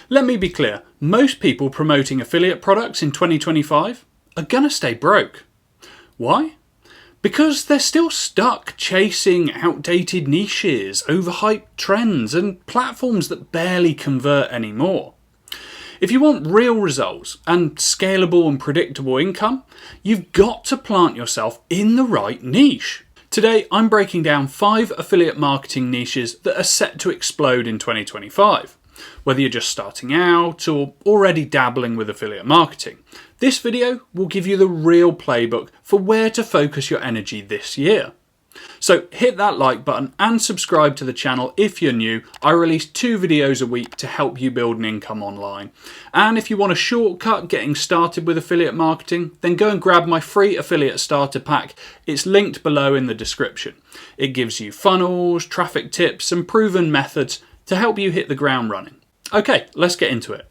Let me be clear, most people promoting affiliate products in 2025 are gonna stay broke. Why? Because they're still stuck chasing outdated niches, overhyped trends, and platforms that barely convert anymore. If you want real results and scalable and predictable income, you've got to plant yourself in the right niche. Today, I'm breaking down 5 affiliate marketing niches that are set to explode in 2025. Whether you're just starting out or already dabbling with affiliate marketing, this video will give you the real playbook for where to focus your energy this year. So hit that like button and subscribe to the channel if you're new. I release 2 videos a week to help you build an income online. And if you want a shortcut getting started with affiliate marketing, then go and grab my free affiliate starter pack. It's linked below in the description. It gives you funnels, traffic tips, and proven methods to help you hit the ground running. Okay, let's get into it.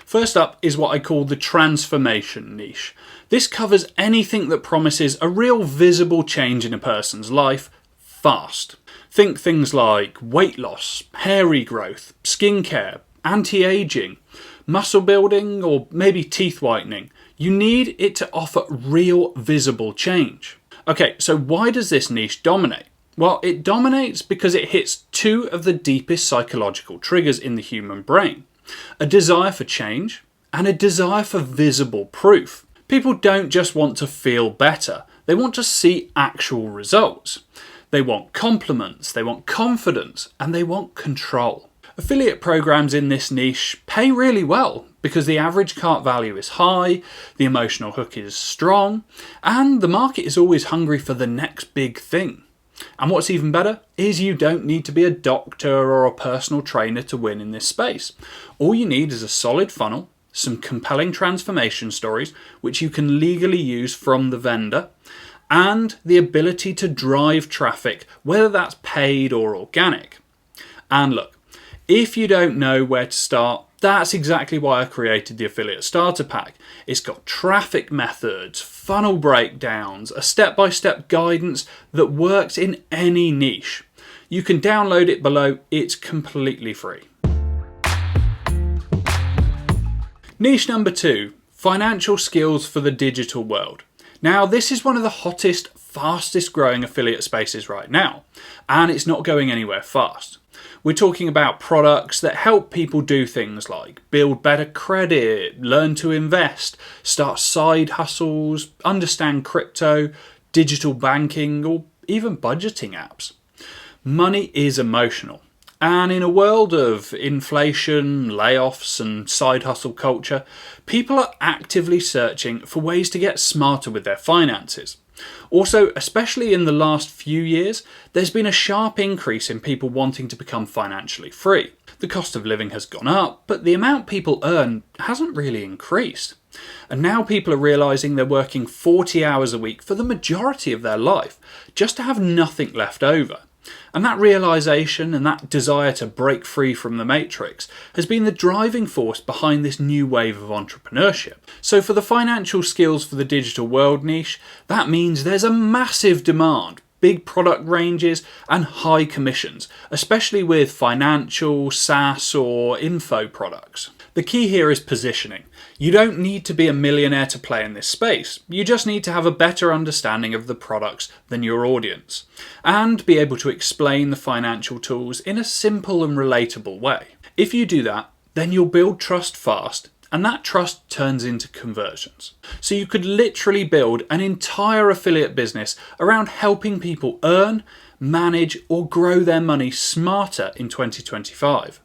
First up is what I call the transformation niche. This covers anything that promises a real visible change in a person's life fast. Think things like weight loss, hair regrowth, skincare, anti-aging, muscle building, or maybe teeth whitening. You need it to offer real visible change. Okay, so why does this niche dominate? Well, it dominates because it hits 2 of the deepest psychological triggers in the human brain. A desire for change and a desire for visible proof. People don't just want to feel better, they want to see actual results. They want compliments, they want confidence, and they want control. Affiliate programs in this niche pay really well because the average cart value is high, the emotional hook is strong, and the market is always hungry for the next big thing. And what's even better is you don't need to be a doctor or a personal trainer to win in this space. All you need is a solid funnel, some compelling transformation stories, which you can legally use from the vendor, and the ability to drive traffic, whether that's paid or organic. And look, if you don't know where to start, that's exactly why I created the Affiliate Starter Pack. It's got traffic methods, funnel breakdowns, a step-by-step guidance that works in any niche. You can download it below, it's completely free. Niche number 2, financial skills for the digital world. Now, this is one of the hottest, fastest growing affiliate spaces right now, and it's not going anywhere fast. We're talking about products that help people do things like build better credit, learn to invest, start side hustles, understand crypto, digital banking, or even budgeting apps. Money is emotional. And in a world of inflation, layoffs, and side hustle culture, people are actively searching for ways to get smarter with their finances. Also, especially in the last few years, there's been a sharp increase in people wanting to become financially free. The cost of living has gone up, but the amount people earn hasn't really increased. And now people are realising they're working 40 hours a week for the majority of their life, just to have nothing left over. And that realisation and that desire to break free from the matrix has been the driving force behind this new wave of entrepreneurship. So for the financial skills for the digital world niche, that means there's a massive demand, big product ranges and high commissions, especially with financial, SaaS or info products. The key here is positioning. You don't need to be a millionaire to play in this space. You just need to have a better understanding of the products than your audience and be able to explain the financial tools in a simple and relatable way. If you do that, then you'll build trust fast, and that trust turns into conversions. So you could literally build an entire affiliate business around helping people earn, manage, or grow their money smarter in 2025.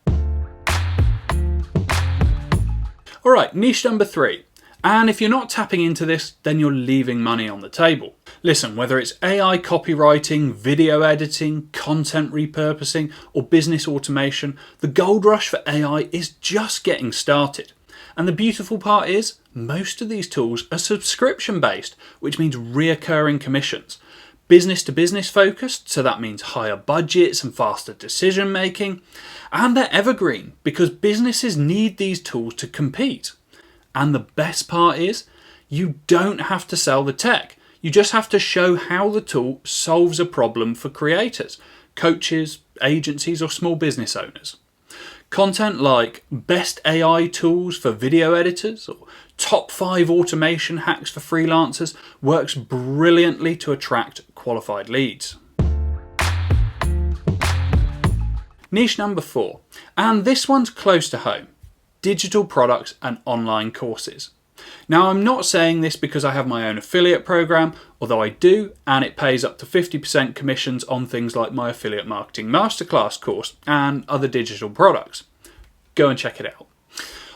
Alright, niche number 3. And if you're not tapping into this, then you're leaving money on the table. Listen, whether it's AI copywriting, video editing, content repurposing, or business automation, the gold rush for AI is just getting started. And the beautiful part is, most of these tools are subscription based, which means reoccurring commissions. Business to business focused, so that means higher budgets and faster decision making. And they're evergreen because businesses need these tools to compete. And the best part is, you don't have to sell the tech. You just have to show how the tool solves a problem for creators, coaches, agencies or small business owners. Content like best AI tools for video editors or top 5 automation hacks for freelancers works brilliantly to attract qualified leads. Niche number 4, and this one's close to home: digital products and online courses. Now, I'm not saying this because I have my own affiliate program, although I do, and it pays up to 50% commissions on things like my affiliate marketing masterclass course and other digital products. Go and check it out.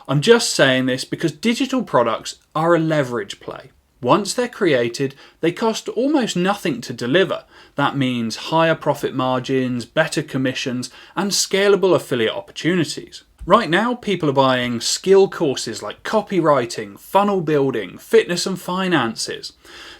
I'm just saying this because digital products are a leverage play. Once they're created, they cost almost nothing to deliver. That means higher profit margins, better commissions, and scalable affiliate opportunities. Right now, people are buying skill courses like copywriting, funnel building, fitness and finances.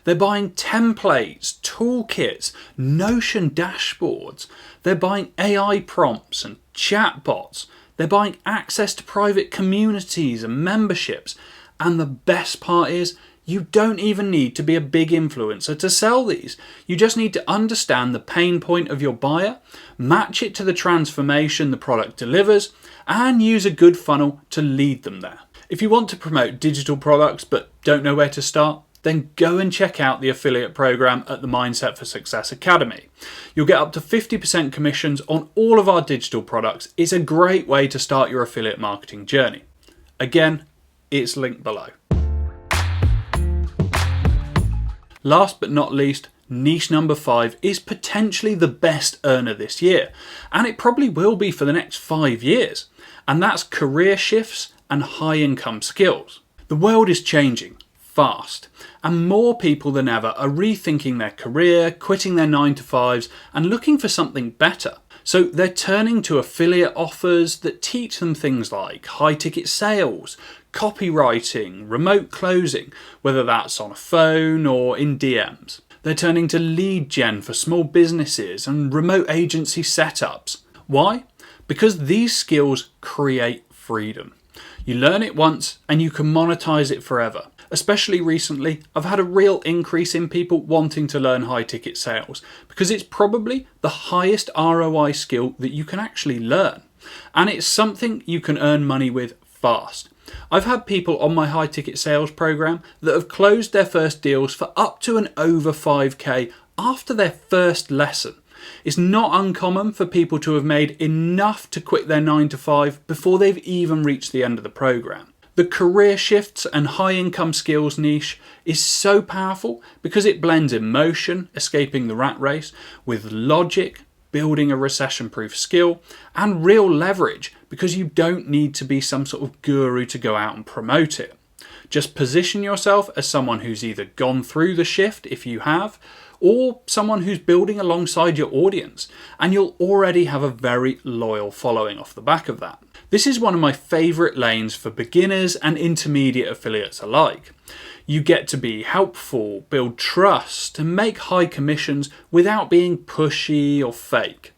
They're buying templates, toolkits, Notion dashboards. They're buying AI prompts and chatbots. They're buying access to private communities and memberships. And the best part is, you don't even need to be a big influencer to sell these. You just need to understand the pain point of your buyer, match it to the transformation the product delivers, and use a good funnel to lead them there. If you want to promote digital products but don't know where to start, then go and check out the affiliate program at the Mindset for Success Academy. You'll get up to 50% commissions on all of our digital products. It's a great way to start your affiliate marketing journey. Again, it's linked below. Last but not least, niche number 5 is potentially the best earner this year, and it probably will be for the next 5 years, and that's career shifts and high income skills. The world is changing fast, and more people than ever are rethinking their career, quitting their 9-to-5s and looking for something better. So they're turning to affiliate offers that teach them things like high ticket sales, copywriting, remote closing, whether that's on a phone or in DMs. They're turning to lead gen for small businesses and remote agency setups. Why? Because these skills create freedom. You learn it once and you can monetize it forever. Especially recently, I've had a real increase in people wanting to learn high ticket sales because it's probably the highest ROI skill that you can actually learn. And it's something you can earn money with fast. I've had people on my high ticket sales program that have closed their first deals for up to and over 5k after their first lesson. It's not uncommon for people to have made enough to quit their 9-to-5 before they've even reached the end of the program. The career shifts and high income skills niche is so powerful because it blends emotion, escaping the rat race, with logic, building a recession-proof skill, and real leverage because you don't need to be some sort of guru to go out and promote it. Just position yourself as someone who's either gone through the shift, if you have, or someone who's building alongside your audience, and you'll already have a very loyal following off the back of that. This is one of my favourite lanes for beginners and intermediate affiliates alike. You get to be helpful, build trust, and make high commissions without being pushy or fake.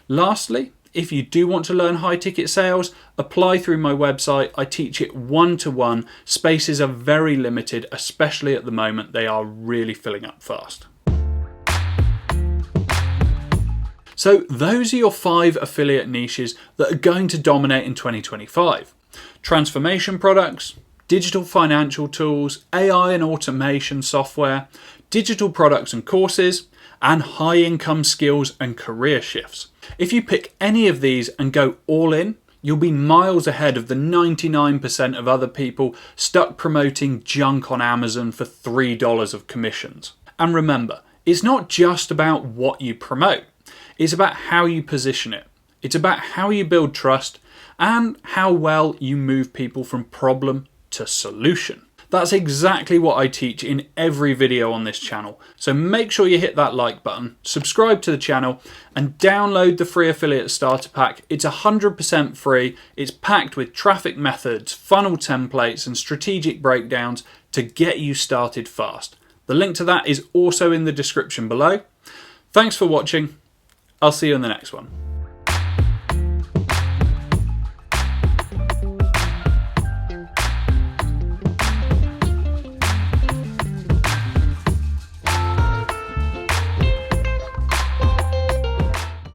Lastly, if you do want to learn high ticket sales, apply through my website. I teach it 1-to-1. Spaces are very limited, especially at the moment. They are really filling up fast. So those are your 5 affiliate niches that are going to dominate in 2025. Transformation products, digital financial tools, AI and automation software, digital products and courses, and high income skills and career shifts. If you pick any of these and go all in, you'll be miles ahead of the 99% of other people stuck promoting junk on Amazon for $3 of commissions. And remember, it's not just about what you promote. It's about how you position it. It's about how you build trust and how well you move people from problem to solution. That's exactly what I teach in every video on this channel. So make sure you hit that like button, subscribe to the channel, and download the free affiliate starter pack. It's 100% free. It's packed with traffic methods, funnel templates, and strategic breakdowns to get you started fast. The link to that is also in the description below. Thanks for watching. I'll see you in the next one.